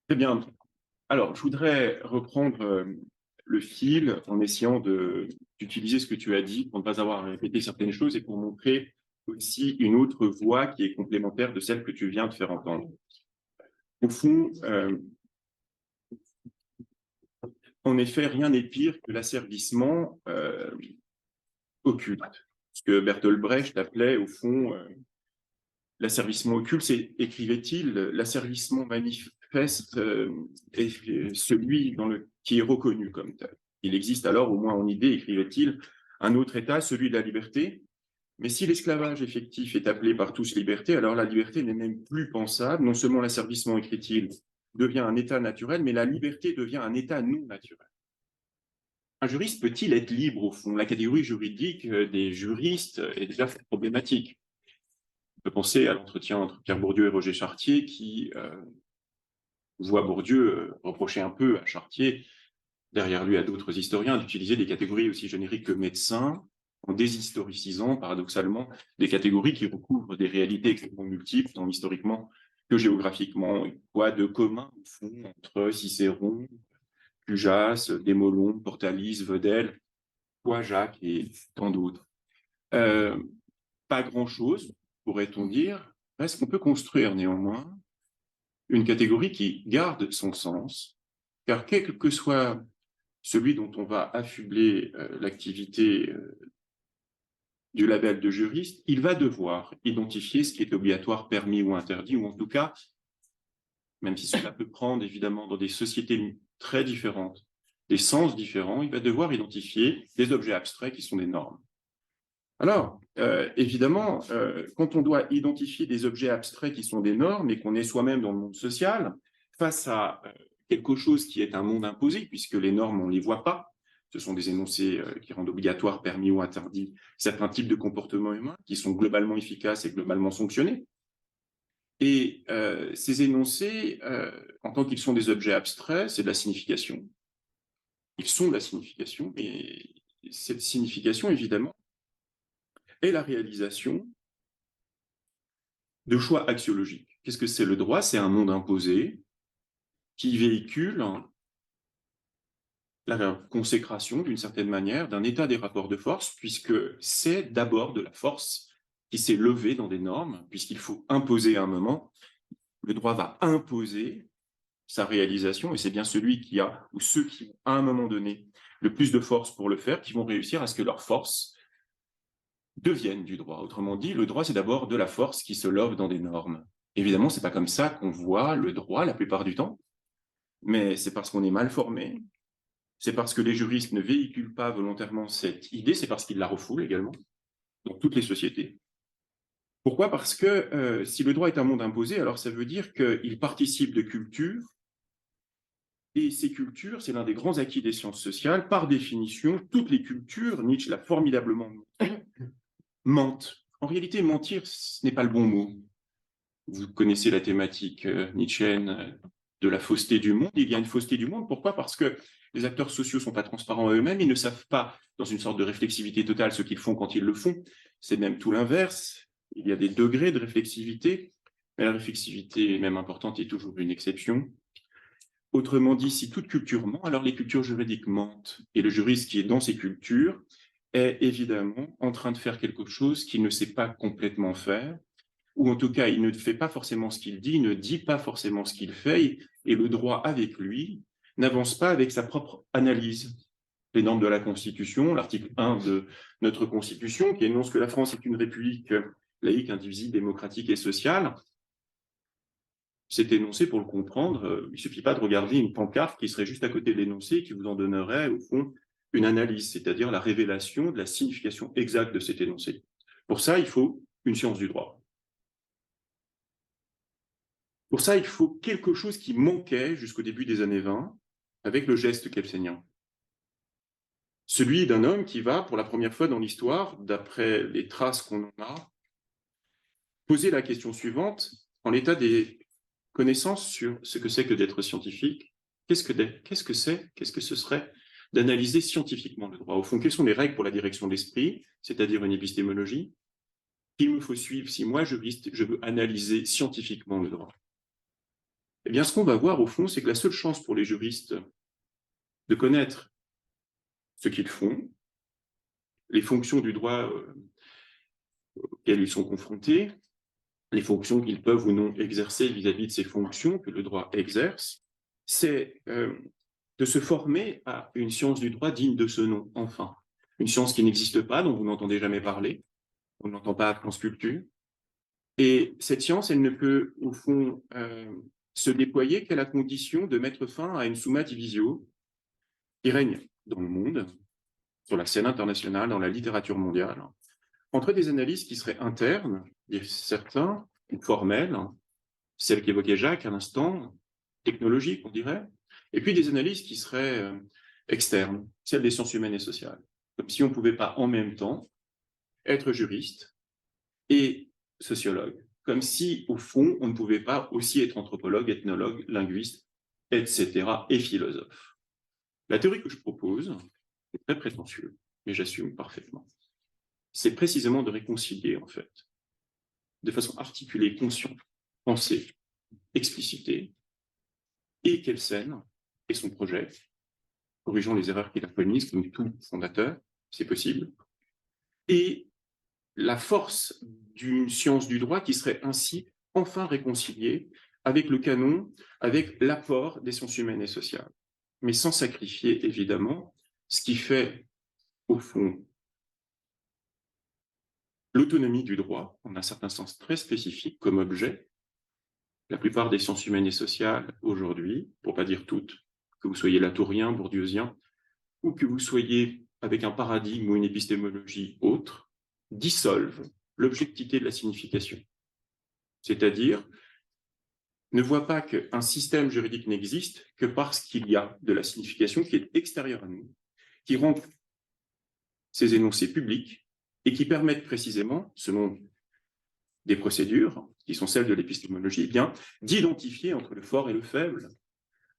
Très bien. Alors, je voudrais reprendre le fil en essayant d'utiliser ce que tu as dit pour ne pas avoir à répéter certaines choses et pour montrer aussi une autre voie qui est complémentaire de celle que tu viens de faire entendre. Au fond, en effet, rien n'est pire que l'asservissement occulte. Ce que Bertolt Brecht appelait, au fond, l'asservissement occulte, c'est, écrivait-il, l'asservissement manifeste est celui qui est reconnu comme tel. Il existe alors, au moins en idée, écrivait-il, un autre état, celui de la liberté. Mais si l'esclavage effectif est appelé par tous liberté, alors la liberté n'est même plus pensable. Non seulement l'asservissement, écrit-il, devient un état naturel, mais la liberté devient un état non naturel. Un juriste peut-il être libre, au fond? La catégorie juridique des juristes est déjà problématique. On peut penser à l'entretien entre Pierre Bourdieu et Roger Chartier, qui voit Bourdieu reprocher un peu à Chartier, derrière lui à d'autres historiens, d'utiliser des catégories aussi génériques que médecin, en déshistoricisant paradoxalement des catégories qui recouvrent des réalités extrêmement multiples, tant historiquement que géographiquement. Quoi de commun, au fond, entre Cicéron, Cujas, Desmoulins, Portalis, Vedel, quoi Jacques et tant d'autres. Euh, Pas grand-chose, pourrait-on dire. Est-ce qu'on peut construire néanmoins une catégorie qui garde son sens, car quel que soit celui dont on va affubler l'activité du label de juriste, il va devoir identifier ce qui est obligatoire, permis ou interdit, ou en tout cas, même si cela peut prendre évidemment dans des sociétés très différentes, des sens différents, il va devoir identifier des objets abstraits qui sont des normes. Alors, évidemment, quand on doit identifier des objets abstraits qui sont des normes et qu'on est soi-même dans le monde social, face à quelque chose qui est un monde imposé, puisque les normes, on ne les voit pas, ce sont des énoncés qui rendent obligatoire, permis ou interdit certains types de comportements humains qui sont globalement efficaces et globalement sanctionnés. Et ces énoncés, en tant qu'ils sont des objets abstraits, c'est de la signification. Ils sont de la signification, et cette signification, évidemment, est la réalisation de choix axiologiques. Qu'est-ce que c'est le droit? C'est un monde imposé qui véhicule la consécration, d'une certaine manière, d'un état des rapports de force, puisque c'est d'abord de la force qui s'est levée dans des normes, puisqu'il faut imposer à un moment. Le droit va imposer sa réalisation, et c'est bien celui qui a, ou ceux qui ont, à un moment donné, le plus de force pour le faire, qui vont réussir à ce que leur force devienne du droit. Autrement dit, le droit, c'est d'abord de la force qui se love dans des normes. Évidemment, c'est pas comme ça qu'on voit le droit la plupart du temps, mais c'est parce qu'on est mal formé, c'est parce que les juristes ne véhiculent pas volontairement cette idée, c'est parce qu'ils la refoulent également dans toutes les sociétés. Pourquoi? Parce que si le droit est un monde imposé, alors ça veut dire qu'il participe de cultures, et ces cultures, c'est l'un des grands acquis des sciences sociales. Par définition, toutes les cultures, Nietzsche l'a formidablement montré, mentent. En réalité, mentir, ce n'est pas le bon mot. Vous connaissez la thématique nietzschéenne de la fausseté du monde. Il y a une fausseté du monde. Pourquoi? Parce que les acteurs sociaux ne sont pas transparents à eux-mêmes. Ils ne savent pas, dans une sorte de réflexivité totale, ce qu'ils font quand ils le font. C'est même tout l'inverse. Il y a des degrés de réflexivité, mais la réflexivité, même importante, est toujours une exception. Autrement dit, si toute culture ment, alors les cultures juridiques mentent. Et le juriste qui est dans ces cultures est évidemment en train de faire quelque chose qu'il ne sait pas complètement faire, ou en tout cas, il ne fait pas forcément ce qu'il dit, il ne dit pas forcément ce qu'il fait, et le droit avec lui n'avance pas avec sa propre analyse. Les normes de la Constitution, l'article 1 de notre Constitution, qui énonce que la France est une république laïque, indivisible, démocratique et sociale, c'est énoncé pour le comprendre. Il ne suffit pas de regarder une pancarte qui serait juste à côté de l'énoncé qui vous en donnerait, au fond, une analyse, c'est-à-dire la révélation de la signification exacte de cet énoncé. Pour ça, il faut une science du droit. Pour ça, il faut quelque chose qui manquait jusqu'au début des années 20 avec le geste kelsènien. Celui d'un homme qui va, pour la première fois dans l'histoire, d'après les traces qu'on en a, poser la question suivante en l'état des connaissances sur ce que c'est que d'être scientifique. Qu'est-ce que ce serait d'analyser scientifiquement le droit? Au fond, quelles sont les règles pour la direction de l'esprit, c'est-à-dire une épistémologie, qu'il me faut suivre si moi, juriste, je veux analyser scientifiquement le droit? Eh bien, ce qu'on va voir, au fond, c'est que la seule chance pour les juristes de connaître ce qu'ils font, les fonctions du droit auxquelles ils sont confrontés, les fonctions qu'ils peuvent ou non exercer vis-à-vis de ces fonctions que le droit exerce, c'est de se former à une science du droit digne de ce nom, enfin. Une science qui n'existe pas, dont vous n'entendez jamais parler, on n'entend pas à France Culture. Et cette science, elle ne peut, au fond, se déployer qu'à la condition de mettre fin à une summa divisio qui règne dans le monde, sur la scène internationale, dans la littérature mondiale, entre des analyses qui seraient internes, certains, ou formelles, celles qu'évoquait Jacques à l'instant, technologiques, on dirait, et puis des analyses qui seraient externes, celles des sciences humaines et sociales. Comme si on ne pouvait pas en même temps être juriste et sociologue, comme si, au fond, on ne pouvait pas aussi être anthropologue, ethnologue, linguiste, etc., et philosophe. La théorie que je propose est très prétentieuse, mais j'assume parfaitement. C'est précisément de réconcilier, en fait, de façon articulée, consciente, pensée, explicitée, et Kelsen et son projet, corrigeant les erreurs qu'il a commises, comme tout fondateur, c'est possible, et la force d'une science du droit qui serait ainsi enfin réconciliée avec le canon, avec l'apport des sciences humaines et sociales, mais sans sacrifier, évidemment, ce qui fait, au fond, l'autonomie du droit, en un certain sens très spécifique, comme objet. La plupart des sciences humaines et sociales, aujourd'hui, pour ne pas dire toutes, que vous soyez latourien, bourdieusien, ou que vous soyez avec un paradigme ou une épistémologie autre, dissolvent l'objectivité de la signification. C'est-à-dire, ne voient pas qu'un système juridique n'existe que parce qu'il y a de la signification qui est extérieure à nous, qui rend ces énoncés publics et qui permettent précisément, selon des procédures qui sont celles de l'épistémologie, eh bien, d'identifier entre le fort et le faible,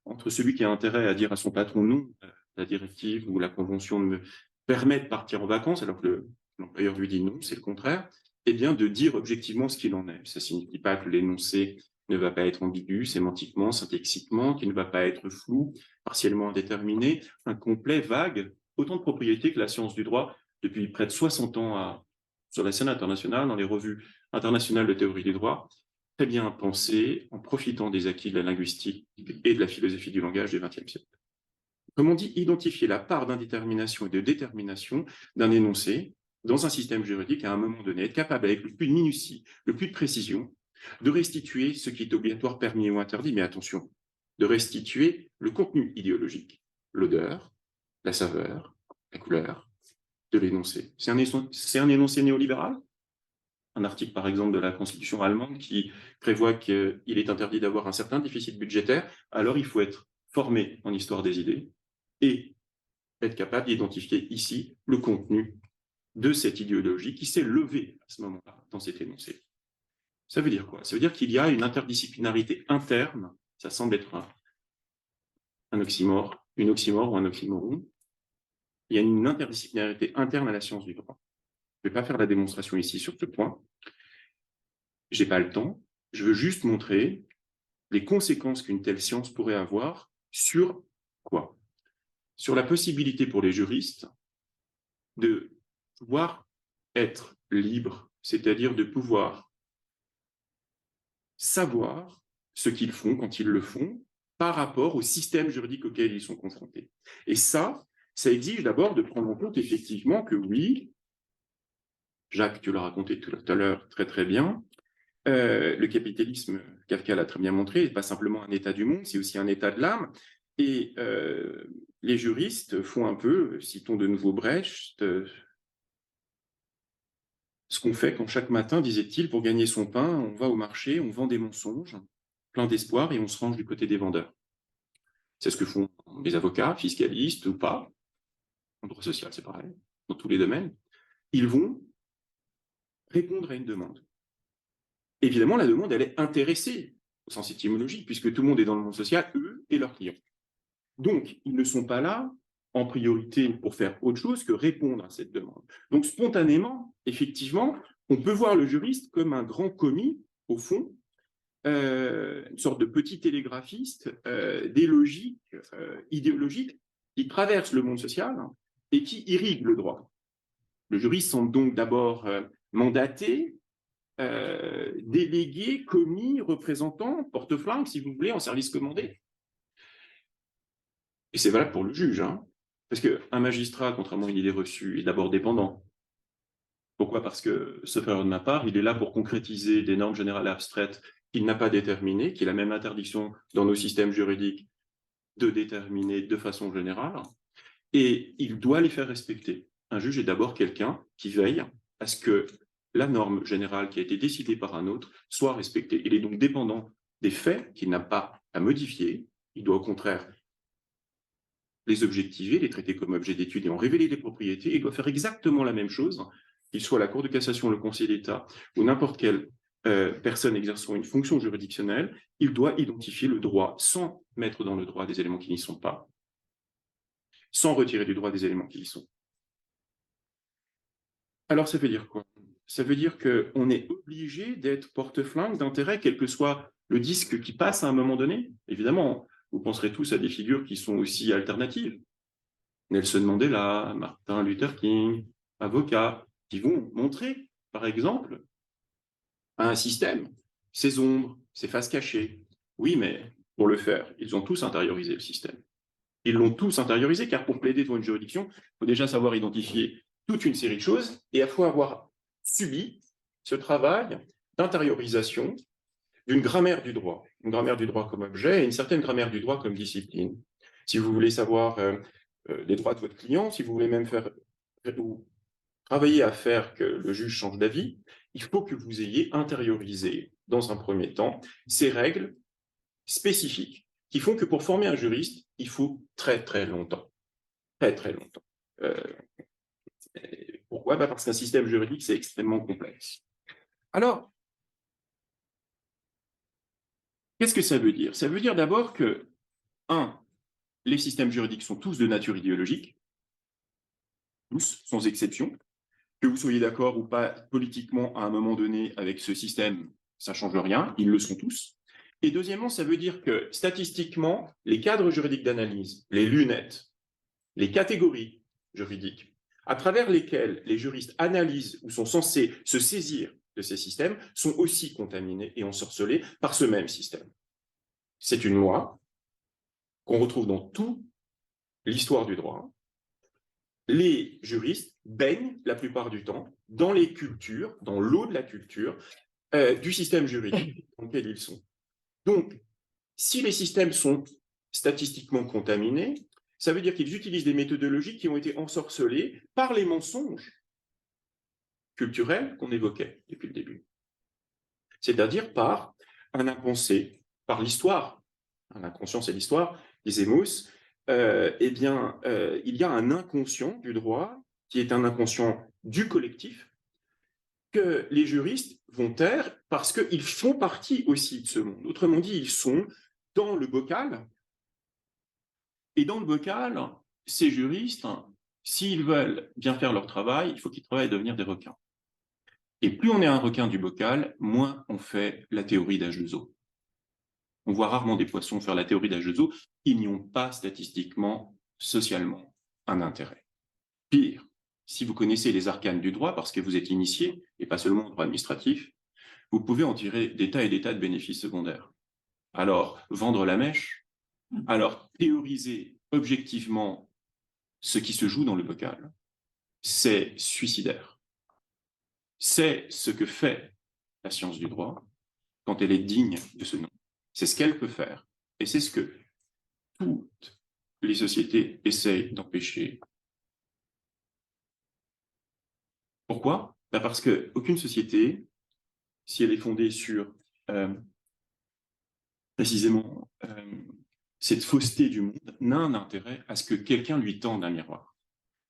entre celui qui a intérêt à dire à son patron non, la directive ou la convention me permet de partir en vacances alors que l'employeur lui dit non, c'est le contraire, eh bien de dire objectivement ce qu'il en est. Ça ne signifie pas que l'énoncé ne va pas être ambigu sémantiquement, syntaxiquement, qu'il ne va pas être flou, partiellement indéterminé, incomplet, vague, autant de propriétés que la science du droit, depuis près de 60 ans sur la scène internationale, dans les revues internationales de théorie du droit, très bien pensé en profitant des acquis de la linguistique et de la philosophie du langage du XXe siècle. Comme on dit, identifier la part d'indétermination et de détermination d'un énoncé dans un système juridique à un moment donné, être capable avec le plus de minutie, le plus de précision, de restituer ce qui est obligatoire, permis ou interdit, mais attention, de restituer le contenu idéologique, l'odeur, la saveur, la couleur de l'énoncé. C'est un énoncé néolibéral ? Un article, par exemple, de la Constitution allemande qui prévoit qu'il est interdit d'avoir un certain déficit budgétaire, alors il faut être formé en histoire des idées et être capable d'identifier ici le contenu de cette idéologie qui s'est levée à ce moment-là dans cet énoncé. Ça veut dire quoi? Ça veut dire qu'il y a une interdisciplinarité interne, ça semble être un oxymore, une oxymore ou un oxymoron. Il y a une interdisciplinarité interne à la science du droit. Je ne vais pas faire la démonstration ici sur ce point. Je n'ai pas le temps. Je veux juste montrer les conséquences qu'une telle science pourrait avoir sur quoi? Sur la possibilité pour les juristes de pouvoir être libres, c'est-à-dire de pouvoir savoir ce qu'ils font quand ils le font par rapport au système juridique auquel ils sont confrontés. Et ça exige d'abord de prendre en compte effectivement que oui, Jacques, tu l'as raconté tout à l'heure très très bien, le capitalisme, Kafka l'a très bien montré, n'est pas simplement un état du monde, c'est aussi un état de l'âme. Et les juristes font un peu, citons de nouveau Brecht, ce qu'on fait quand chaque matin, disait-il, pour gagner son pain, on va au marché, on vend des mensonges, plein d'espoir, et on se range du côté des vendeurs. C'est ce que font les avocats, fiscalistes ou pas. En droit social, c'est pareil, dans tous les domaines. Ils vont répondre à une demande. Évidemment, la demande, elle est intéressée au sens étymologique, puisque tout le monde est dans le monde social, eux et leurs clients. Donc, ils ne sont pas là en priorité pour faire autre chose que répondre à cette demande. Donc, spontanément, effectivement, on peut voir le juriste comme un grand commis, au fond, une sorte de petit télégraphiste des logiques idéologiques qui traversent le monde social et qui irriguent le droit. Le juriste sont donc d'abord mandatés, délégués, commis, représentants, porte-flingue, si vous voulez, en service commandé. Et c'est valable pour le juge, hein, parce qu'un magistrat, contrairement à une idée reçue, est d'abord dépendant. Pourquoi? Parce que, sauf erreur de ma part, il est là pour concrétiser des normes générales abstraites qu'il n'a pas déterminées, qu'il a même interdiction dans nos systèmes juridiques de déterminer de façon générale, et il doit les faire respecter. Un juge est d'abord quelqu'un qui veille à ce que la norme générale qui a été décidée par un autre soit respectée. Il est donc dépendant des faits qu'il n'a pas à modifier. Il doit au contraire les objectiver, les traiter comme objet d'étude et en révéler les propriétés. Il doit faire exactement la même chose, qu'il soit la Cour de cassation, le Conseil d'État ou n'importe quelle personne exerçant une fonction juridictionnelle. Il doit identifier le droit sans mettre dans le droit des éléments qui n'y sont pas, sans retirer du droit des éléments qui y sont. Alors, ça veut dire quoi? Ça veut dire qu'on est obligé d'être porte-flingue d'intérêt, quel que soit le disque qui passe à un moment donné. Évidemment, vous penserez tous à des figures qui sont aussi alternatives. Nelson Mandela, Martin Luther King, avocats, qui vont montrer, par exemple, à un système ses ombres, ses faces cachées. Oui, mais pour le faire, ils ont tous intériorisé le système. Ils l'ont tous intériorisé, car pour plaider devant une juridiction, il faut déjà savoir identifier toute une série de choses, et il faut avoir subi ce travail d'intériorisation d'une grammaire du droit. Une grammaire du droit comme objet et une certaine grammaire du droit comme discipline. Si vous voulez savoir les droits de votre client, si vous voulez même faire ou travailler à faire que le juge change d'avis, il faut que vous ayez intériorisé, dans un premier temps, ces règles spécifiques qui font que pour former un juriste, il faut très, très longtemps. Très, très longtemps. Pourquoi? Parce qu'un système juridique, c'est extrêmement complexe. Alors, qu'est-ce que ça veut dire? Ça veut dire d'abord que, les systèmes juridiques sont tous de nature idéologique, tous, sans exception. Que vous soyez d'accord ou pas politiquement à un moment donné avec ce système, ça ne change rien, ils le sont tous. Et deuxièmement, ça veut dire que statistiquement, les cadres juridiques d'analyse, les lunettes, les catégories juridiques, à travers lesquelles les juristes analysent ou sont censés se saisir de ces systèmes, sont aussi contaminés et ensorcelés par ce même système. C'est une loi qu'on retrouve dans toute l'histoire du droit. Les juristes baignent la plupart du temps dans les cultures, dans l'eau de la culture du système juridique dans lequel ils sont. Donc, si les systèmes sont statistiquement contaminés, ça veut dire qu'ils utilisent des méthodologies qui ont été ensorcelées par les mensonges culturels qu'on évoquait depuis le début. C'est-à-dire par un impensé, par l'histoire. L'inconscient, c'est l'histoire, disait Mauss. Il y a un inconscient du droit qui est un inconscient du collectif que les juristes vont taire parce qu'ils font partie aussi de ce monde. Autrement dit, ils sont dans le bocal. Et dans le bocal, ces juristes, s'ils veulent bien faire leur travail, il faut qu'ils travaillent à devenir des requins. Et plus on est un requin du bocal, moins on fait la théorie d'H2O. On voit rarement des poissons faire la théorie d'H2O, ils n'y ont pas statistiquement, socialement, un intérêt. Pire, si vous connaissez les arcanes du droit, parce que vous êtes initié, et pas seulement au droit administratif, vous pouvez en tirer des tas et des tas de bénéfices secondaires. Alors, vendre la mèche, alors théoriser objectivement ce qui se joue dans le bocal, c'est suicidaire. C'est ce que fait la science du droit quand elle est digne de ce nom. C'est ce qu'elle peut faire. Et c'est ce que toutes les sociétés essayent d'empêcher. Pourquoi? Parce qu'aucune société, si elle est fondée sur précisément cette fausseté du monde, n'a un intérêt à ce que quelqu'un lui tende un miroir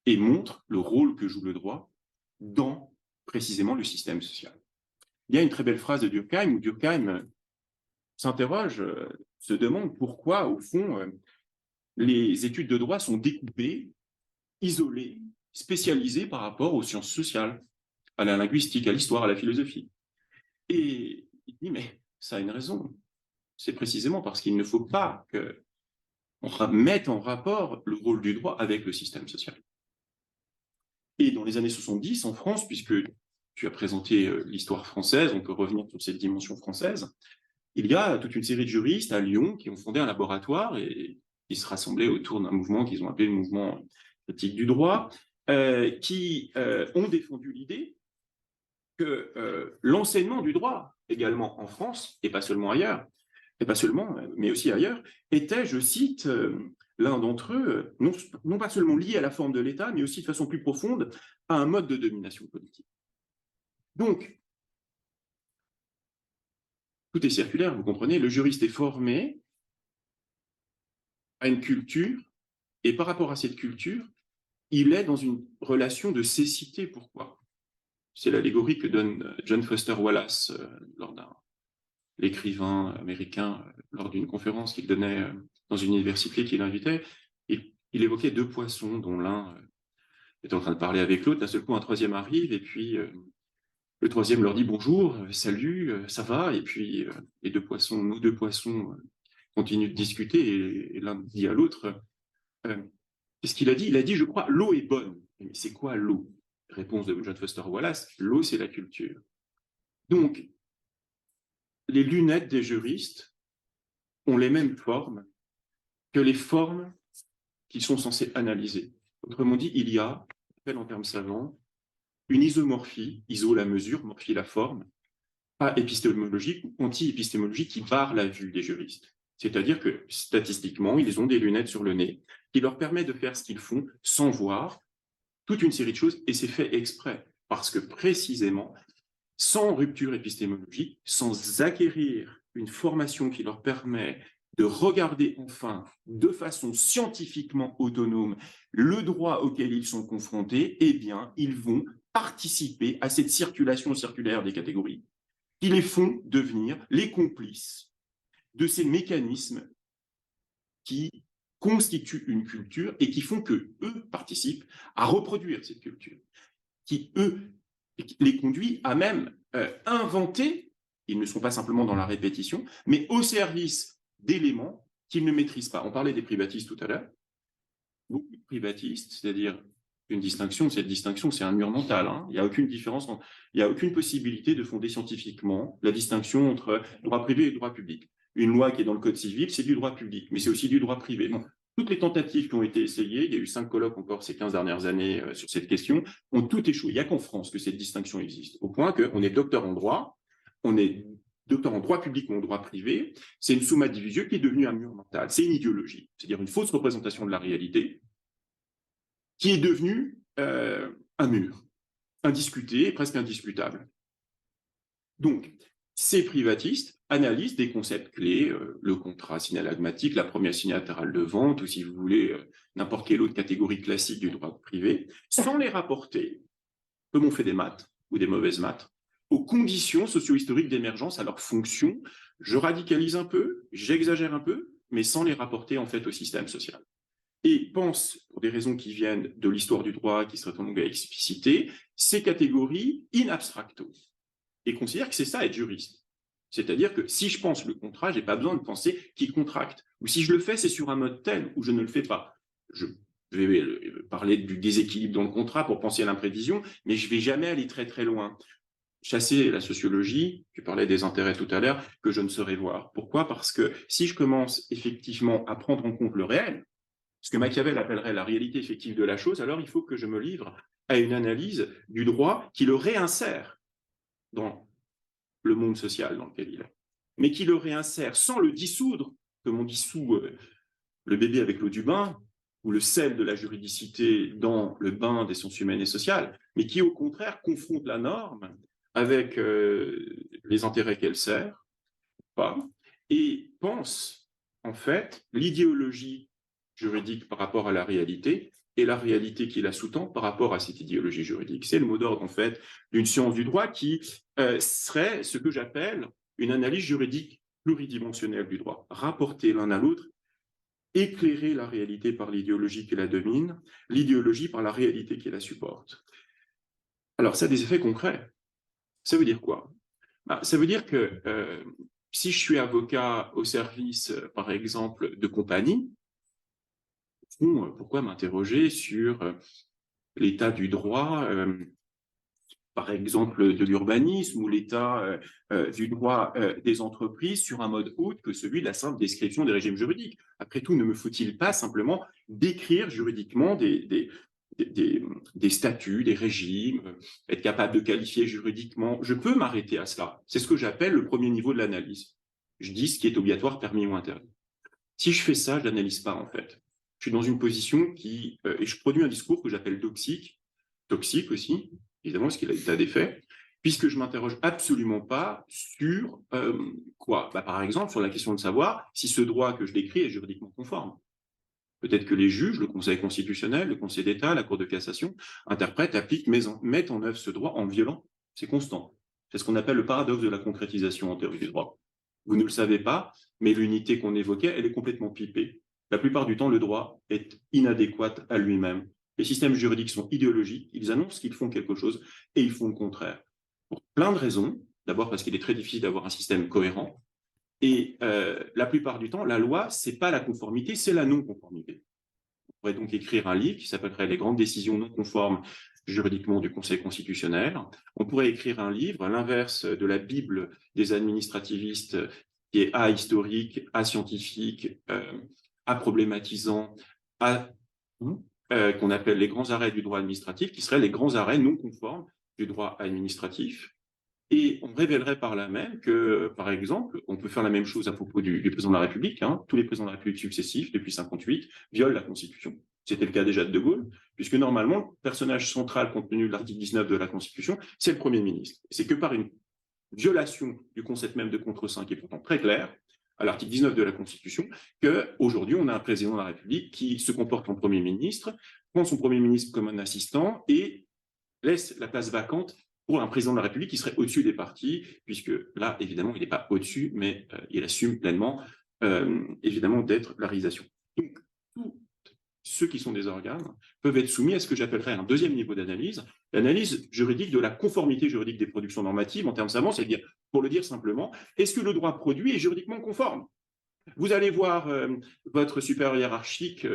et montre le rôle que joue le droit dans précisément le système social. Il y a une très belle phrase de Durkheim où Durkheim s'interroge, se demande pourquoi, au fond, les études de droit sont découpées, isolées, spécialisées par rapport aux sciences sociales, à la linguistique, à l'histoire, à la philosophie. Et il dit, mais Ça a une raison. C'est précisément parce qu'il ne faut pas qu'on mette en rapport le rôle du droit avec le système social. Et dans les années 70, en France, puisque tu as présenté l'histoire française, on peut revenir sur cette dimension française, il y a toute une série de juristes à Lyon qui ont fondé un laboratoire et qui se rassemblaient autour d'un mouvement qu'ils ont appelé le mouvement critique du droit, qui ont défendu l'idée que l'enseignement du droit, également en France, et pas seulement ailleurs, et pas seulement, mais aussi ailleurs, était, je cite, l'un d'entre eux, non pas seulement lié à la forme de l'État, mais aussi de façon plus profonde à un mode de domination politique. Donc, tout est circulaire, vous comprenez, le juriste est formé à une culture, et par rapport à cette culture, il est dans une relation de cécité. Pourquoi? C'est l'allégorie que donne John Foster Wallace lors d'un l'écrivain américain lors d'une conférence qu'il donnait dans une université qu'il invitait. Et il évoquait deux poissons dont l'un est en train de parler avec l'autre. D'un seul coup, un troisième arrive et puis le troisième leur dit bonjour, salut, ça va? Et puis les deux poissons, nos deux poissons continuent de discuter et l'un dit à l'autre qu'est-ce qu'il a dit? Il a dit, je crois, l'eau est bonne. Mais c'est quoi l'eau? Réponse de John Foster Wallace, l'eau, c'est la culture. Donc, les lunettes des juristes ont les mêmes formes que les formes qu'ils sont censés analyser. Autrement dit, il y a, en termes savants, une isomorphie, iso la mesure, morphie la forme, pas épistémologique ou anti-épistémologique qui barre la vue des juristes. C'est-à-dire que statistiquement, ils ont des lunettes sur le nez qui leur permettent de faire ce qu'ils font sans voir toute une série de choses, et c'est fait exprès, parce que précisément, sans rupture épistémologique, sans acquérir une formation qui leur permet de regarder enfin de façon scientifiquement autonome le droit auquel ils sont confrontés, eh bien, ils vont participer à cette circulation circulaire des catégories qui les font devenir les complices de ces mécanismes qui constituent une culture et qui font que eux participent à reproduire cette culture, qui eux les conduit à même inventer, ils ne sont pas simplement dans la répétition, mais au service d'éléments qu'ils ne maîtrisent pas. On parlait des privatistes tout à l'heure. Beaucoup de privatistes, c'est-à-dire une distinction, cette distinction, c'est un mur mental. Hein. Il n'y a aucune différence, il n'y a aucune possibilité de fonder scientifiquement la distinction entre droit privé et droit public. Une loi qui est dans le Code civil, c'est du droit public, mais c'est aussi du droit privé. Bon, toutes les tentatives qui ont été essayées, il y a eu 5 colloques encore ces 15 dernières années sur cette question, ont tout échoué. Il n'y a qu'en France que cette distinction existe, au point qu'on est docteur en droit, on est docteur en droit public ou en droit privé, c'est une summa divisio qui est devenue un mur mental. C'est une idéologie, c'est-à-dire une fausse représentation de la réalité, qui est devenue un mur, indiscuté, presque indiscutable. Donc, ces privatistes analysent des concepts clés, le contrat synallagmatique, la promesse unilatérale de vente, ou si vous voulez, n'importe quelle autre catégorie classique du droit privé, sans les rapporter, comme on fait des maths, ou des mauvaises maths, aux conditions socio-historiques d'émergence, à leurs fonctions. Je radicalise un peu, j'exagère un peu, mais sans les rapporter en fait au système social. Et pense, pour des raisons qui viennent de l'histoire du droit, qui serait longue à expliciter, ces catégories in abstracto, et considère que c'est ça être juriste. C'est-à-dire que si je pense le contrat, je n'ai pas besoin de penser qui contracte. Ou si je le fais, c'est sur un mode tel ou je ne le fais pas. Je vais parler du déséquilibre dans le contrat pour penser à l'imprévision, mais je ne vais jamais aller très très loin. Chasser la sociologie, tu parlais des intérêts tout à l'heure, que je ne saurais voir. Pourquoi? Parce que si je commence effectivement à prendre en compte le réel, ce que Machiavel appellerait la réalité effective de la chose, alors il faut que je me livre à une analyse du droit qui le réinsère dans le monde social dans lequel il est, mais qui le réinsère sans le dissoudre, comme on dissout le bébé avec l'eau du bain, ou le sel de la juridicité dans le bain des sciences humaines et sociales, mais qui au contraire confronte la norme avec les intérêts qu'elle sert, pas, et pense en fait l'idéologie juridique par rapport à la réalité et la réalité qui la sous-tend par rapport à cette idéologie juridique. C'est le mot d'ordre, en fait, d'une science du droit qui serait ce que j'appelle une analyse juridique pluridimensionnelle du droit, rapporter l'un à l'autre, éclairer la réalité par l'idéologie qui la domine, l'idéologie par la réalité qui la supporte. Alors, ça a des effets concrets. Ça veut dire quoi? Ça veut dire que si je suis avocat au service, par exemple, de compagnie, pourquoi m'interroger sur l'état du droit, par exemple, de l'urbanisme ou l'état du droit des entreprises sur un mode autre que celui de la simple description des régimes juridiques. Après tout, ne me faut-il pas simplement décrire juridiquement des statuts, des régimes, être capable de qualifier juridiquement? Je peux m'arrêter à cela. C'est ce que j'appelle le premier niveau de l'analyse. Je dis ce qui est obligatoire, permis ou interdit. Si je fais ça, je n'analyse pas, en fait. Je suis dans une position et je produis un discours que j'appelle toxique aussi, évidemment, parce qu'il a des d'effet, puisque je ne m'interroge absolument pas sur quoi. Par exemple, sur la question de savoir si ce droit que je décris est juridiquement conforme. Peut-être que les juges, le Conseil constitutionnel, le Conseil d'État, la Cour de cassation, interprètent, appliquent, mettent en œuvre ce droit en violant. C'est constant. C'est ce qu'on appelle le paradoxe de la concrétisation en théorie du droit. Vous ne le savez pas, mais l'unité qu'on évoquait, elle est complètement pipée. La plupart du temps, le droit est inadéquat à lui-même. Les systèmes juridiques sont idéologiques, ils annoncent qu'ils font quelque chose et ils font le contraire. Pour plein de raisons. D'abord parce qu'il est très difficile d'avoir un système cohérent. Et la plupart du temps, la loi, ce n'est pas la conformité, c'est la non-conformité. On pourrait donc écrire un livre qui s'appellerait « Les grandes décisions non conformes juridiquement du Conseil constitutionnel ». On pourrait écrire un livre à l'inverse de la Bible des administrativistes, qui est ahistorique, ascientifique, aproblématisant, qu'on appelle les grands arrêts du droit administratif, qui seraient les grands arrêts non conformes du droit administratif. Et on révélerait par là même que, par exemple, on peut faire la même chose à propos du président de la République. Tous les présidents de la République successifs, depuis 1958, violent la Constitution. C'était le cas déjà de De Gaulle, puisque normalement, le personnage central compte tenu de l'article 19 de la Constitution, c'est le Premier ministre. C'est que par une violation du concept même de contre-saint, qui est pourtant très clair, à l'article 19 de la Constitution, qu'aujourd'hui, on a un président de la République qui se comporte en Premier ministre, prend son Premier ministre comme un assistant et laisse la place vacante pour un président de la République qui serait au-dessus des partis, puisque là, évidemment, il n'est pas au-dessus, mais il assume pleinement, évidemment, d'être la réalisation. Donc, tous ceux qui sont des organes peuvent être soumis à ce que j'appellerais un deuxième niveau d'analyse, l'analyse juridique de la conformité juridique des productions normatives en termes savants, c'est-à-dire, pour le dire simplement, est-ce que le droit produit est juridiquement conforme? Vous allez voir votre supérieur hiérarchique,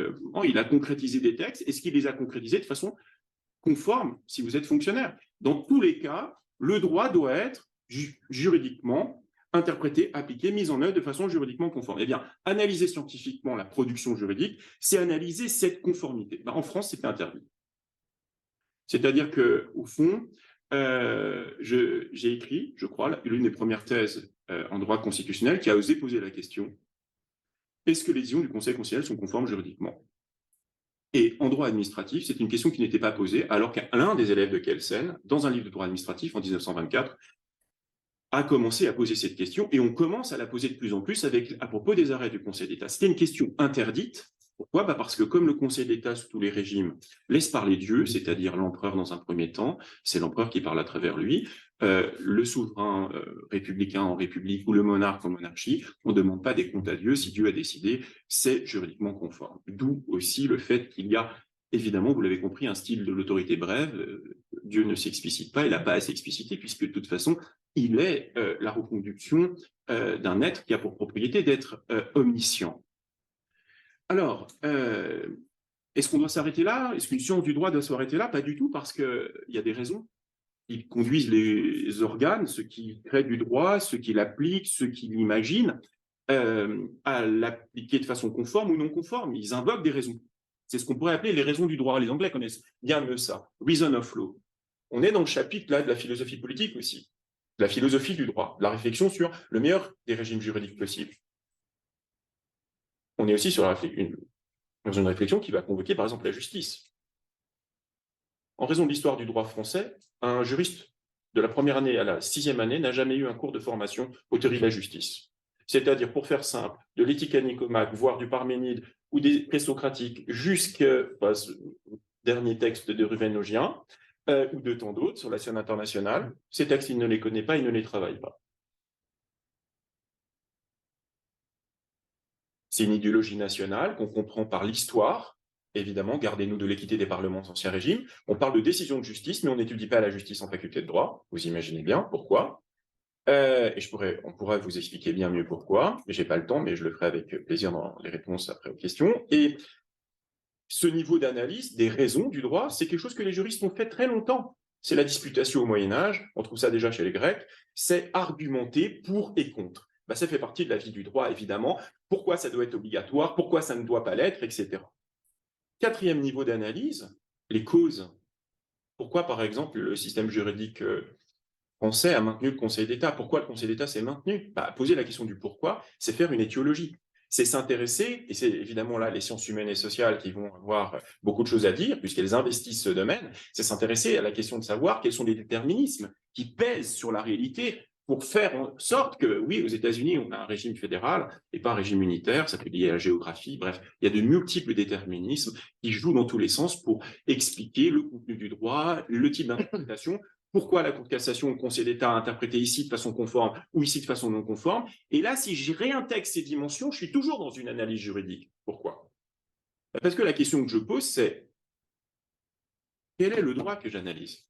il a concrétisé des textes, est-ce qu'il les a concrétisés de façon conforme si vous êtes fonctionnaire? Dans tous les cas, le droit doit être juridiquement interprété, appliqué, mis en œuvre de façon juridiquement conforme. Eh bien, analyser scientifiquement la production juridique, c'est analyser cette conformité. En France, c'est interdit. C'est-à-dire qu'au fond, j'ai écrit, je crois, l'une des premières thèses en droit constitutionnel qui a osé poser la question: est-ce que les décisions du Conseil constitutionnel sont conformes juridiquement? Et en droit administratif, c'est une question qui n'était pas posée, alors qu'un des élèves de Kelsen, dans un livre de droit administratif en 1924, a commencé à poser cette question, et on commence à la poser de plus en plus à propos des arrêts du Conseil d'État. C'était une question interdite. Pourquoi? Parce que comme le Conseil d'État, sous tous les régimes, laisse parler Dieu, c'est-à-dire l'empereur dans un premier temps, c'est l'empereur qui parle à travers lui, le souverain républicain en république ou le monarque en monarchie, on ne demande pas des comptes à Dieu. Si Dieu a décidé, c'est juridiquement conforme. D'où aussi le fait qu'il y a, évidemment, vous l'avez compris, un style de l'autorité brève. Dieu ne s'explicite pas, il n'a pas à s'expliciter, puisque de toute façon, il est la reconduction d'un être qui a pour propriété d'être omniscient. Alors, est-ce qu'on doit s'arrêter là? Est-ce qu'une science du droit doit s'arrêter là? Pas du tout, parce qu'il y a des raisons. Ils conduisent les organes, ceux qui créent du droit, ceux qui l'appliquent, ceux qui l'imaginent, à l'appliquer de façon conforme ou non conforme. Ils invoquent des raisons. C'est ce qu'on pourrait appeler les raisons du droit. Les Anglais connaissent bien mieux ça. Reason of law. On est dans le chapitre là de la philosophie politique aussi, de la philosophie du droit, de la réflexion sur le meilleur des régimes juridiques possibles. On est aussi dans une réflexion qui va convoquer par exemple la justice. En raison de l'histoire du droit français, un juriste de la première année à la 6e année n'a jamais eu un cours de formation aux théories de la justice. C'est-à-dire, pour faire simple, de l'éthique à Nicomaque, voire du Parménide ou des présocratiques jusqu'au dernier texte de Ruvénogien, ou de tant d'autres sur la scène internationale, ces textes, il ne les connaît pas, il ne les travaille pas. C'est une idéologie nationale qu'on comprend par l'histoire. Évidemment, gardez-nous de l'équité des parlements d'Ancien Régime. On parle de décision de justice, mais on n'étudie pas la justice en faculté de droit. Vous imaginez bien pourquoi. Et on pourrait vous expliquer bien mieux pourquoi, mais j'ai pas le temps, mais je le ferai avec plaisir dans les réponses après aux questions. Et ce niveau d'analyse des raisons du droit, c'est quelque chose que les juristes ont fait très longtemps. C'est la disputation au Moyen-Âge, on trouve ça déjà chez les Grecs, c'est argumenter pour et contre. Ben, ça fait partie de la vie du droit, évidemment. Pourquoi ça doit être obligatoire, pourquoi ça ne doit pas l'être, etc. Quatrième niveau d'analyse, les causes. Pourquoi, par exemple, le système juridique français a maintenu le Conseil d'État? Pourquoi le Conseil d'État s'est maintenu? Bah, poser la question du pourquoi, c'est faire une étiologie. C'est s'intéresser, et c'est évidemment là les sciences humaines et sociales qui vont avoir beaucoup de choses à dire, puisqu'elles investissent ce domaine, c'est s'intéresser à la question de savoir quels sont les déterminismes qui pèsent sur la réalité pour faire en sorte que, oui, aux États-Unis, on a un régime fédéral et pas un régime unitaire, ça peut lier à la géographie, bref, il y a de multiples déterminismes qui jouent dans tous les sens pour expliquer le contenu du droit, le type d'interprétation, pourquoi la Cour de cassation, le Conseil d'État a interprété ici de façon conforme ou ici de façon non conforme. Et là, si je réintègre ces dimensions, je suis toujours dans une analyse juridique. Pourquoi? Parce que la question que je pose, c'est quel est le droit que j'analyse?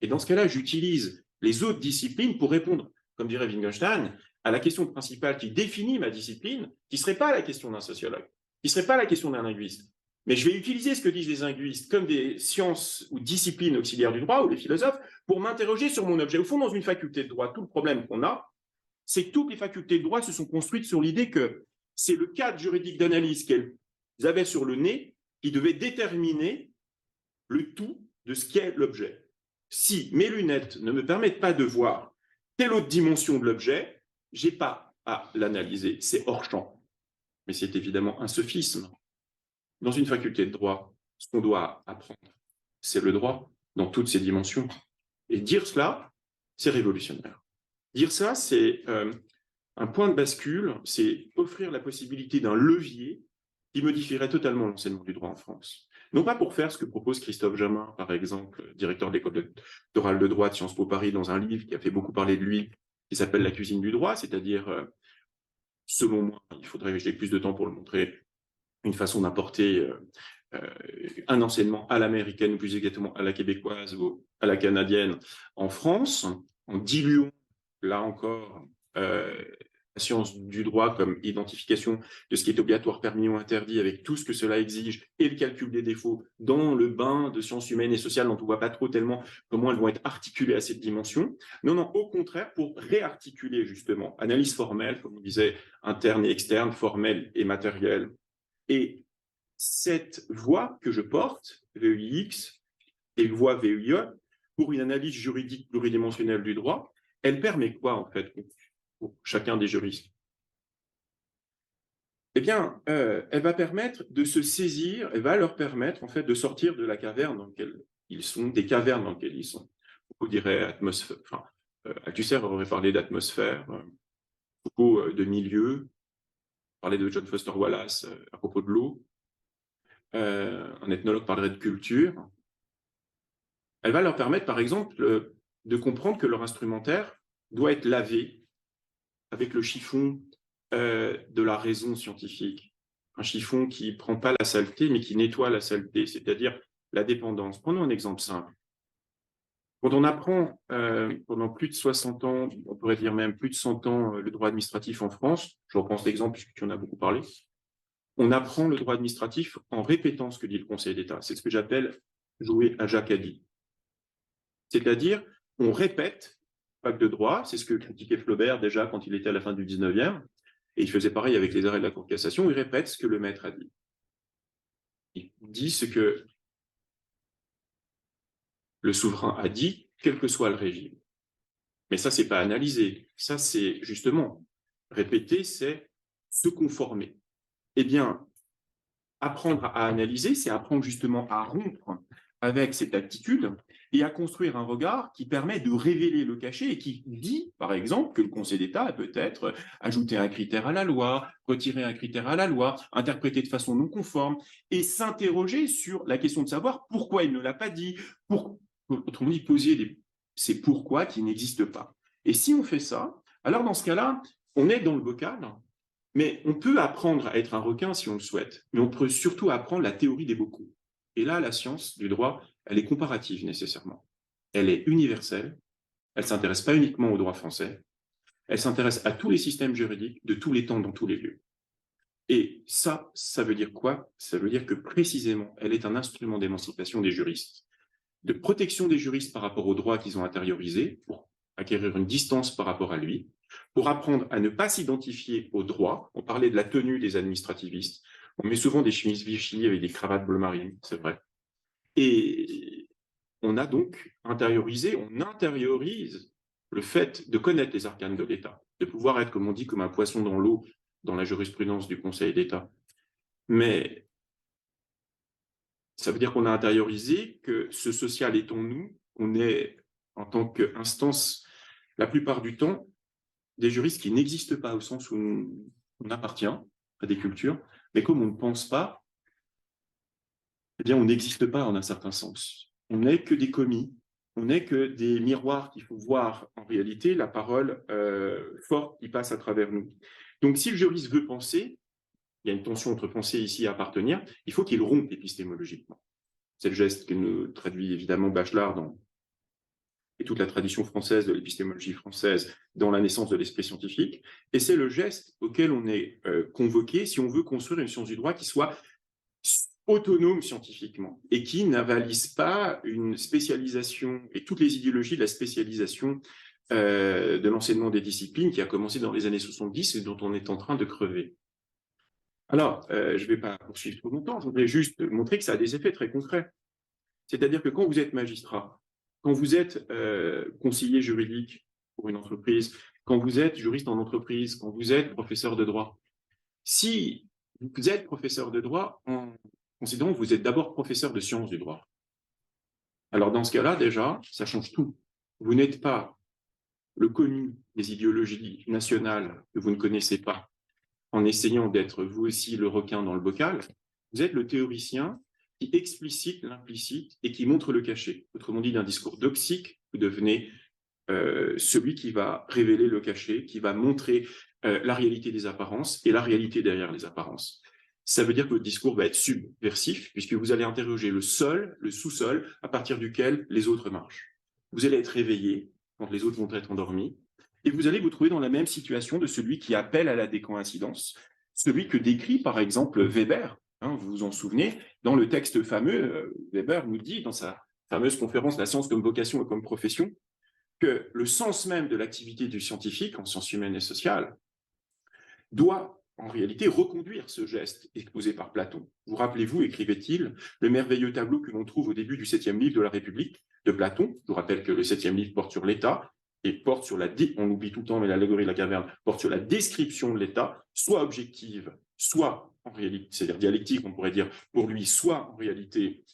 Et dans ce cas-là, j'utilise les autres disciplines pour répondre, comme dirait Wittgenstein, à la question principale qui définit ma discipline, qui ne serait pas la question d'un sociologue, qui ne serait pas la question d'un linguiste. Mais je vais utiliser ce que disent les linguistes comme des sciences ou disciplines auxiliaires du droit, ou les philosophes, pour m'interroger sur mon objet. Au fond, dans une faculté de droit, tout le problème qu'on a, c'est que toutes les facultés de droit se sont construites sur l'idée que c'est le cadre juridique d'analyse qu'elles avaient sur le nez qui devait déterminer le tout de ce qu'est l'objet. Si mes lunettes ne me permettent pas de voir telle autre dimension de l'objet, je n'ai pas à l'analyser, c'est hors champ. Mais c'est évidemment un sophisme. Dans une faculté de droit, ce qu'on doit apprendre, c'est le droit dans toutes ses dimensions. Et dire cela, c'est révolutionnaire. Dire ça, c'est un point de bascule, c'est offrir la possibilité d'un levier qui modifierait totalement l'enseignement du droit en France. Non pas pour faire ce que propose Christophe Jamin, par exemple, directeur de l'école doctorale de droit de Sciences Po Paris, dans un livre qui a fait beaucoup parler de lui, qui s'appelle La cuisine du droit, c'est-à-dire, selon moi, il faudrait que j'ai plus de temps pour le montrer, une façon d'apporter un enseignement à l'américaine, ou plus exactement à la québécoise ou à la canadienne en France, en diluant, là encore, la science du droit comme identification de ce qui est obligatoire, permis ou interdit, avec tout ce que cela exige, et le calcul des défauts dans le bain de sciences humaines et sociales dont on ne voit pas trop tellement comment elles vont être articulées à cette dimension. Non, non, au contraire, pour réarticuler justement, analyse formelle, comme on disait, interne et externe, formelle et matérielle. Et cette voie que je porte, VEIX, et voie VEIE, pour une analyse juridique pluridimensionnelle du droit, elle permet quoi, en fait, pour chacun des juristes? Eh bien, elle va permettre de se saisir, elle va leur permettre, en fait, de sortir de la caverne dans laquelle ils sont, des cavernes dans lesquelles ils sont. Foucault dirait atmosphère, enfin, Althusser aurait parlé d'atmosphère, Foucault de milieu, parlait de John Foster Wallace à propos de l'eau, un ethnologue parlerait de culture. Elle va leur permettre, par exemple, de comprendre que leur instrumentaire doit être lavé avec le chiffon de la raison scientifique. Un chiffon qui ne prend pas la saleté, mais qui nettoie la saleté, c'est-à-dire la dépendance. Prenons un exemple simple. Quand on apprend pendant plus de 60 ans, on pourrait dire même plus de 100 ans, le droit administratif en France, je reprends cet exemple puisque tu en as beaucoup parlé, on apprend le droit administratif en répétant ce que dit le Conseil d'État. C'est ce que j'appelle jouer à Jacques-Addy. C'est-à-dire, on répète fac de droit, c'est ce que critiquait Flaubert déjà quand il était à la fin du 19e, et il faisait pareil avec les arrêts de la Cour de cassation, il répète ce que le maître a dit. Il dit ce que le souverain a dit, quel que soit le régime. Mais ça, c'est pas analyser. Ça, c'est justement répéter, c'est se conformer. Eh bien, apprendre à analyser, c'est apprendre justement à rompre avec cette attitude et à construire un regard qui permet de révéler le cachet et qui dit, par exemple, que le Conseil d'État a peut-être ajouté un critère à la loi, retiré un critère à la loi, interprété de façon non conforme, et s'interroger sur la question de savoir pourquoi il ne l'a pas dit, autrement dit, poser ces pourquoi qui n'existent pas. Et si on fait ça, alors dans ce cas-là, on est dans le bocal, mais on peut apprendre à être un requin si on le souhaite, mais on peut surtout apprendre la théorie des beaucoup. Et là, la science du droit, elle est comparative nécessairement. Elle est universelle, elle ne s'intéresse pas uniquement au droit français, Elle s'intéresse à tous les systèmes juridiques, de tous les temps, dans tous les lieux. Et ça veut dire quoi? Ça veut dire que précisément, elle est un instrument d'émancipation des juristes, de protection des juristes par rapport aux droits qu'ils ont intériorisés, pour acquérir une distance par rapport à lui, pour apprendre à ne pas s'identifier aux droits. On parlait de la tenue des administrativistes. On met souvent des chemises Vichy avec des cravates bleu marine, c'est vrai. Et on a donc intériorisé, on intériorise le fait de connaître les arcanes de l'État, de pouvoir être, comme on dit, comme un poisson dans l'eau dans la jurisprudence du Conseil d'État. Mais ça veut dire qu'on a intériorisé que ce social est en nous, on est, en tant qu'instance, la plupart du temps, des juristes qui n'existent pas au sens où on appartient à des cultures, mais comme on ne pense pas, eh bien, on n'existe pas en un certain sens. On n'est que des commis, on n'est que des miroirs qu'il faut voir en réalité la parole forte qui passe à travers nous. Donc, si le juriste veut penser, il y a une tension entre penser ici et appartenir, il faut qu'il rompe épistémologiquement. C'est le geste que nous traduit évidemment Bachelard et toute la tradition française de l'épistémologie française dans la naissance de l'esprit scientifique. Et c'est le geste auquel on est convoqué si on veut construire une science du droit qui soit autonome scientifiquement et qui n'avalise pas une spécialisation et toutes les idéologies de la spécialisation de l'enseignement des disciplines qui a commencé dans les années 70 et dont on est en train de crever. Alors, je ne vais pas poursuivre trop longtemps, je voudrais juste montrer que ça a des effets très concrets. C'est-à-dire que quand vous êtes magistrat, quand vous êtes conseiller juridique pour une entreprise, quand vous êtes juriste en entreprise, quand vous êtes professeur de droit, si vous êtes professeur de droit, en considérant que vous êtes d'abord professeur de sciences du droit. Alors dans ce cas-là, déjà, ça change tout. Vous n'êtes pas le commis des idéologies nationales que vous ne connaissez pas, en essayant d'être vous aussi le requin dans le bocal, vous êtes le théoricien qui explicite l'implicite et qui montre le caché. Autrement dit, d'un discours doxique, vous devenez celui qui va révéler le caché, qui va montrer la réalité des apparences et la réalité derrière les apparences. Ça veut dire que votre discours va être subversif, puisque vous allez interroger le sol, le sous-sol, à partir duquel les autres marchent. Vous allez être réveillé quand les autres vont être endormis, et vous allez vous trouver dans la même situation de celui qui appelle à la décoïncidence, celui que décrit par exemple Weber, hein, vous vous en souvenez, dans le texte fameux, Weber nous dit dans sa fameuse conférence « La science comme vocation et comme profession », que le sens même de l'activité du scientifique en sciences humaines et sociales doit en réalité reconduire ce geste exposé par Platon. Vous rappelez-vous, écrivait-il, le merveilleux tableau que l'on trouve au début du 7e livre de la République de Platon. Je vous rappelle que le 7e livre porte sur l'État et porte sur on oublie tout le temps, mais l'allégorie de la caverne porte sur la description de l'État, soit objective, soit en réalité, c'est-à-dire dialectique, on pourrait dire pour lui, soit en réalité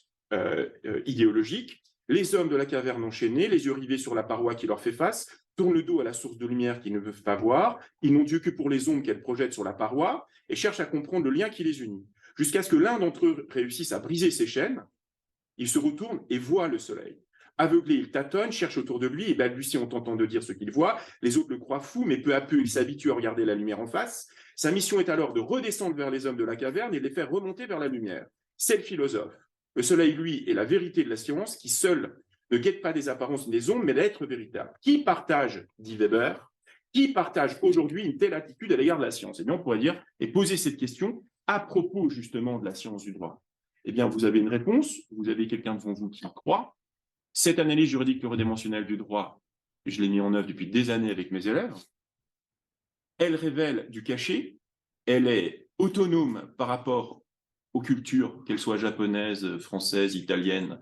idéologique. Les hommes de la caverne enchaînés, les yeux rivés sur la paroi qui leur fait face, tournent le dos à la source de lumière qu'ils ne peuvent pas voir, ils n'ont Dieu que pour les ombres qu'elle projette sur la paroi, et cherchent à comprendre le lien qui les unit. Jusqu'à ce que l'un d'entre eux réussisse à briser ses chaînes, il se retourne et voit le soleil. Aveuglé, il tâtonne, cherche autour de lui et balbutie en tentant de dire ce qu'il voit. Les autres le croient fou, mais peu à peu, il s'habitue à regarder la lumière en face. Sa mission est alors de redescendre vers les hommes de la caverne et de les faire remonter vers la lumière. C'est le philosophe. Le soleil, lui, est la vérité de la science qui seule ne guette pas des apparences ni des ombres, mais l'être véritable. Qui partage, dit Weber, qui partage aujourd'hui une telle attitude à l'égard de la science? Eh bien, on pourrait dire, et poser cette question à propos justement de la science du droit. Eh bien, vous avez une réponse, vous avez quelqu'un devant vous qui croit. Cette analyse juridique pluridimensionnelle du droit, je l'ai mis en œuvre depuis des années avec mes élèves, elle révèle du cachet, elle est autonome par rapport aux cultures, qu'elles soient japonaises, françaises, italiennes,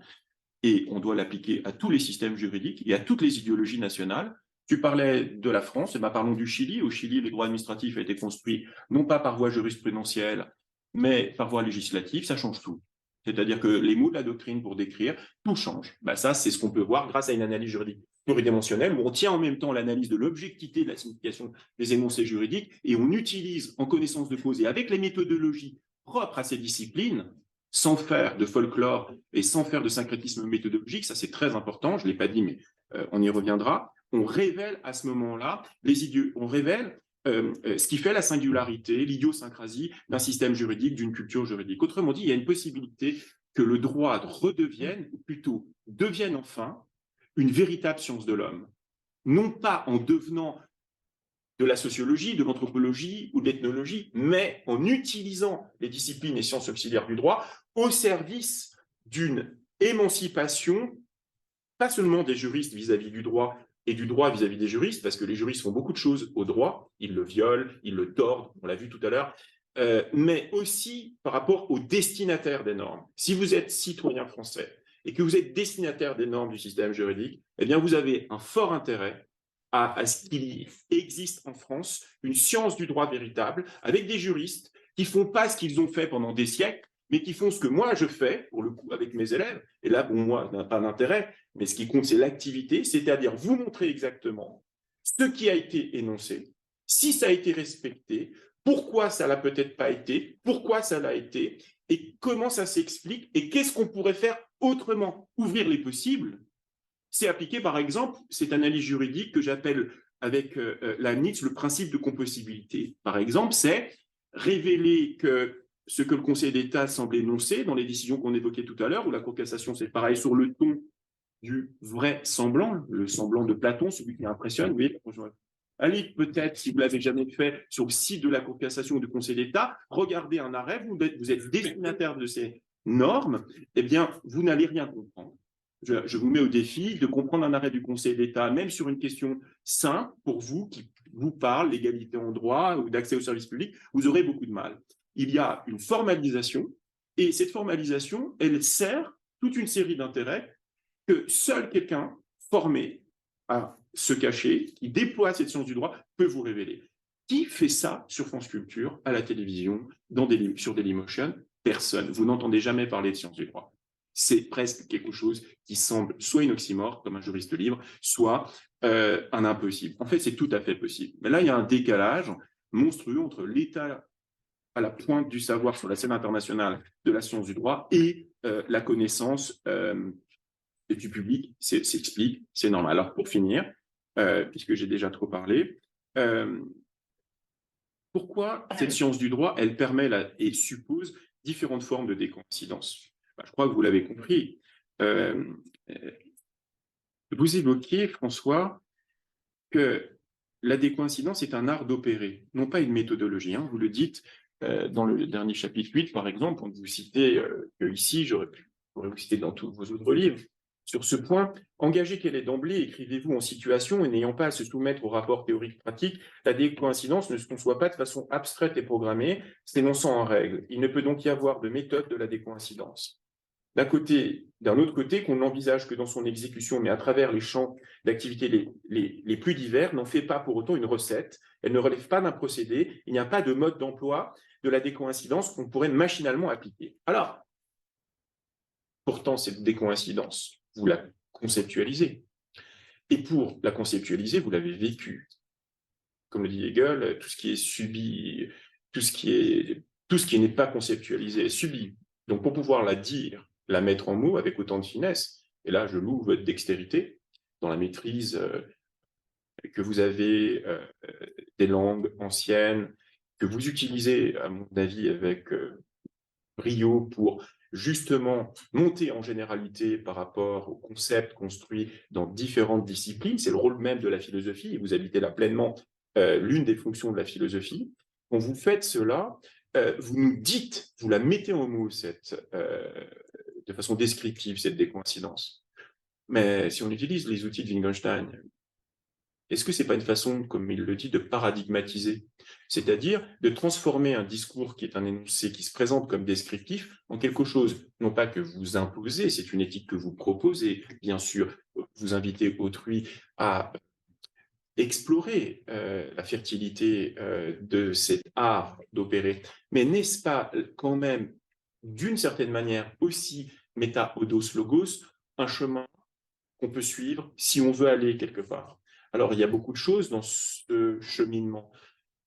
et on doit l'appliquer à tous les systèmes juridiques et à toutes les idéologies nationales. Tu parlais de la France, et parlons du Chili. Au Chili, le droit administratif a été construit non pas par voie jurisprudentielle, mais par voie législative, ça change tout. C'est-à-dire que les mots de la doctrine pour décrire, tout change. Ça, c'est ce qu'on peut voir grâce à une analyse juridique pluridimensionnelle, où on tient en même temps l'analyse de l'objectivité de la signification des énoncés juridiques, et on utilise en connaissance de cause et avec les méthodologies propres à ces disciplines, sans faire de folklore et sans faire de syncrétisme méthodologique, ça c'est très important, je ne l'ai pas dit, mais on y reviendra, on révèle à ce moment-là on révèle ce qui fait la singularité, l'idiosyncrasie d'un système juridique, d'une culture juridique. Autrement dit, il y a une possibilité que le droit redevienne, ou plutôt devienne enfin, une véritable science de l'homme. Non pas en devenant de la sociologie, de l'anthropologie ou de l'ethnologie, mais en utilisant les disciplines et sciences auxiliaires du droit au service d'une émancipation, pas seulement des juristes vis-à-vis du droit et du droit vis-à-vis des juristes, parce que les juristes font beaucoup de choses au droit, ils le violent, ils le tordent, on l'a vu tout à l'heure, mais aussi par rapport aux destinataires des normes. Si vous êtes citoyen français et que vous êtes destinataire des normes du système juridique, eh bien vous avez un fort intérêt à ce qu'il existe en France une science du droit véritable, avec des juristes qui ne font pas ce qu'ils ont fait pendant des siècles, mais qui font ce que moi je fais, pour le coup, avec mes élèves. Et là, bon, moi, ça n'a pas d'intérêt, mais ce qui compte, c'est l'activité, c'est-à-dire vous montrer exactement ce qui a été énoncé, si ça a été respecté, pourquoi ça l'a peut-être pas été, pourquoi ça l'a été, et comment ça s'explique, et qu'est-ce qu'on pourrait faire autrement. Ouvrir les possibles, c'est appliquer, par exemple, cette analyse juridique que j'appelle avec Leibniz le principe de compossibilité. Par exemple, c'est révéler que ce que le Conseil d'État semble énoncer dans les décisions qu'on évoquait tout à l'heure, où la Cour de cassation, c'est pareil, sur le ton du vrai semblant, le semblant de Platon, celui qui impressionne. Vous voyez, allez peut-être, si vous ne l'avez jamais fait, sur le site de la Cour de cassation ou du Conseil d'État, regardez un arrêt, vous êtes destinataire de ces normes, eh bien, vous n'allez rien comprendre. Je vous mets au défi de comprendre un arrêt du Conseil d'État, même sur une question simple pour vous, qui vous parle, l'égalité en droit ou d'accès aux services publics, vous aurez beaucoup de mal. Il y a une formalisation, et cette formalisation, elle sert toute une série d'intérêts que seul quelqu'un formé à se cacher, qui déploie cette science du droit, peut vous révéler. Qui fait ça sur France Culture, à la télévision, sur Dailymotion? Personne. Vous n'entendez jamais parler de science du droit. C'est presque quelque chose qui semble soit une oxymore, comme un juriste libre, soit un impossible. En fait, c'est tout à fait possible. Mais là, il y a un décalage monstrueux entre l'État à la pointe du savoir sur la scène internationale de la science du droit et la connaissance du public s'explique, c'est normal. Alors, pour finir, puisque j'ai déjà trop parlé, pourquoi cette science du droit, elle permet et suppose différentes formes de décoïncidence? Je crois que vous l'avez compris. Vous évoquiez, François, que la décoïncidence est un art d'opérer, non pas une méthodologie. Hein. Vous le dites dans le dernier chapitre 8, par exemple, quand vous citez ici, j'aurais vous citer dans tous vos autres livres. Sur ce point, engagé qu'elle est d'emblée, écrivez-vous en situation et n'ayant pas à se soumettre au rapport théorique pratique, la décoïncidence ne se conçoit pas de façon abstraite et programmée, s'énonçant en règle. Il ne peut donc y avoir de méthode de la décoïncidence. D'un autre côté, qu'on n'envisage que dans son exécution, mais à travers les champs d'activité les plus divers, n'en fait pas pour autant une recette, elle ne relève pas d'un procédé, il n'y a pas de mode d'emploi de la décoïncidence qu'on pourrait machinalement appliquer. Alors, pourtant, cette décoïncidence, vous la conceptualisez. Et pour la conceptualiser, vous l'avez vécue. Comme le dit Hegel, tout ce qui est subi, tout ce qui n'est pas conceptualisé est subi. Donc, pour pouvoir la dire, la mettre en mots avec autant de finesse, et là, je loue votre dextérité dans la maîtrise que vous avez des langues anciennes, que vous utilisez, à mon avis, avec brio pour justement monter en généralité par rapport aux concepts construits dans différentes disciplines. C'est le rôle même de la philosophie, et vous habitez là pleinement l'une des fonctions de la philosophie. Quand vous faites cela, vous nous dites, vous la mettez en mots de façon descriptive, cette décoïncidence. Mais si on utilise les outils de Wittgenstein, est-ce que ce n'est pas une façon, comme il le dit, de paradigmatiser? C'est-à-dire de transformer un discours qui est un énoncé qui se présente comme descriptif en quelque chose, non pas que vous imposez, c'est une éthique que vous proposez, bien sûr, vous invitez autrui à explorer la fertilité de cet art d'opérer. Mais n'est-ce pas quand même, d'une certaine manière, aussi méta odos logos, un chemin qu'on peut suivre si on veut aller quelque part? Alors, il y a beaucoup de choses dans ce cheminement.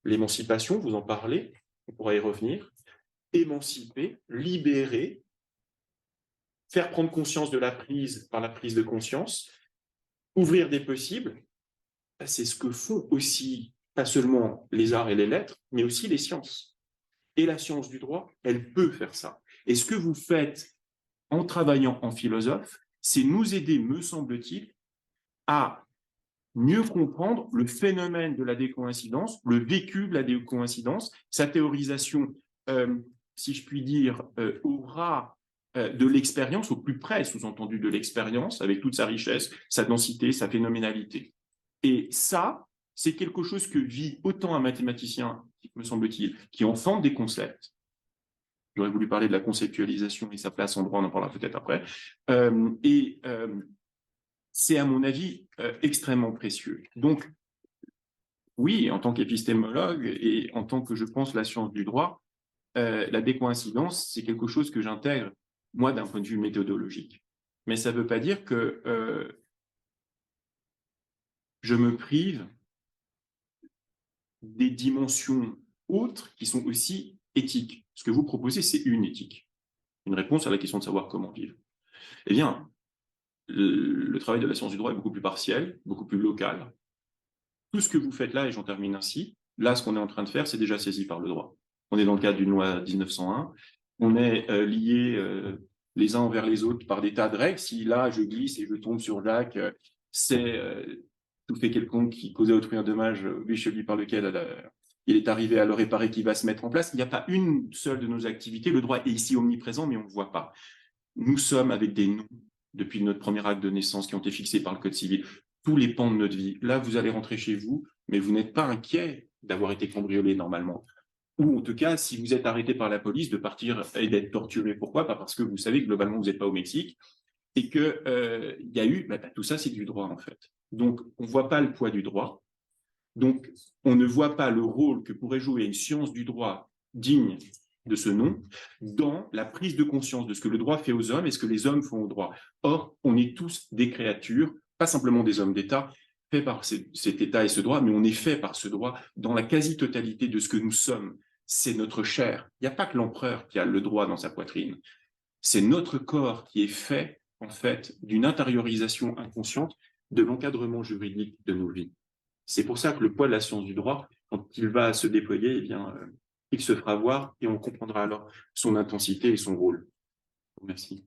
L'émancipation, vous en parlez, on pourra y revenir. Émanciper, libérer, faire prendre conscience de la prise par la prise de conscience, ouvrir des possibles, c'est ce que font aussi, pas seulement les arts et les lettres, mais aussi les sciences. Et la science du droit, elle peut faire ça. Et ce que vous faites en travaillant en philosophe, c'est nous aider, me semble-t-il, à mieux comprendre le phénomène de la décoïncidence, le vécu de la décoïncidence, sa théorisation, si je puis dire, aura de l'expérience, au plus près, sous-entendu, de l'expérience, avec toute sa richesse, sa densité, sa phénoménalité. Et ça, c'est quelque chose que vit autant un mathématicien, me semble-t-il, qui enfante des concepts. J'aurais voulu parler de la conceptualisation et sa place en droit, on en parlera peut-être après. C'est, à mon avis, extrêmement précieux. Donc, oui, en tant qu'épistémologue et en tant que, je pense, la science du droit, la décoïncidence, c'est quelque chose que j'intègre, moi, d'un point de vue méthodologique. Mais ça ne veut pas dire que je me prive des dimensions autres qui sont aussi éthiques. Ce que vous proposez, c'est une éthique, une réponse à la question de savoir comment vivre. Eh bien, le travail de la science du droit est beaucoup plus partiel, beaucoup plus local. Tout ce que vous faites là, et j'en termine ainsi, là, ce qu'on est en train de faire, c'est déjà saisi par le droit. On est dans le cadre d'une loi 1901, on est liés les uns envers les autres par des tas de règles. Si là, je glisse et je tombe sur Jacques, c'est tout fait quelconque qui causait autrui un dommage, celui par lequel il est arrivé à le réparer qui va se mettre en place. Il n'y a pas une seule de nos activités. Le droit est ici omniprésent, mais on ne le voit pas. Nous sommes avec des noms depuis notre premier acte de naissance qui ont été fixés par le Code civil, tous les pans de notre vie. Là, vous allez rentrer chez vous, mais vous n'êtes pas inquiet d'avoir été cambriolé normalement. Ou en tout cas, si vous êtes arrêté par la police, de partir et d'être torturé. Pourquoi? Pas parce que vous savez que globalement, vous n'êtes pas au Mexique et qu'il y a eu, tout ça, c'est du droit en fait. Donc, on ne voit pas le poids du droit. Donc, on ne voit pas le rôle que pourrait jouer une science du droit digne de ce nom dans la prise de conscience de ce que le droit fait aux hommes et ce que les hommes font au droit. Or, on est tous des créatures, pas simplement des hommes d'État, faits par cet État et ce droit, mais on est fait par ce droit dans la quasi-totalité de ce que nous sommes. C'est notre chair. Il n'y a pas que l'empereur qui a le droit dans sa poitrine. C'est notre corps qui est fait, en fait, d'une intériorisation inconsciente de l'encadrement juridique de nos vies. C'est pour ça que le poids de la science du droit, quand il va se déployer, eh bien, il se fera voir et on comprendra alors son intensité et son rôle. Merci.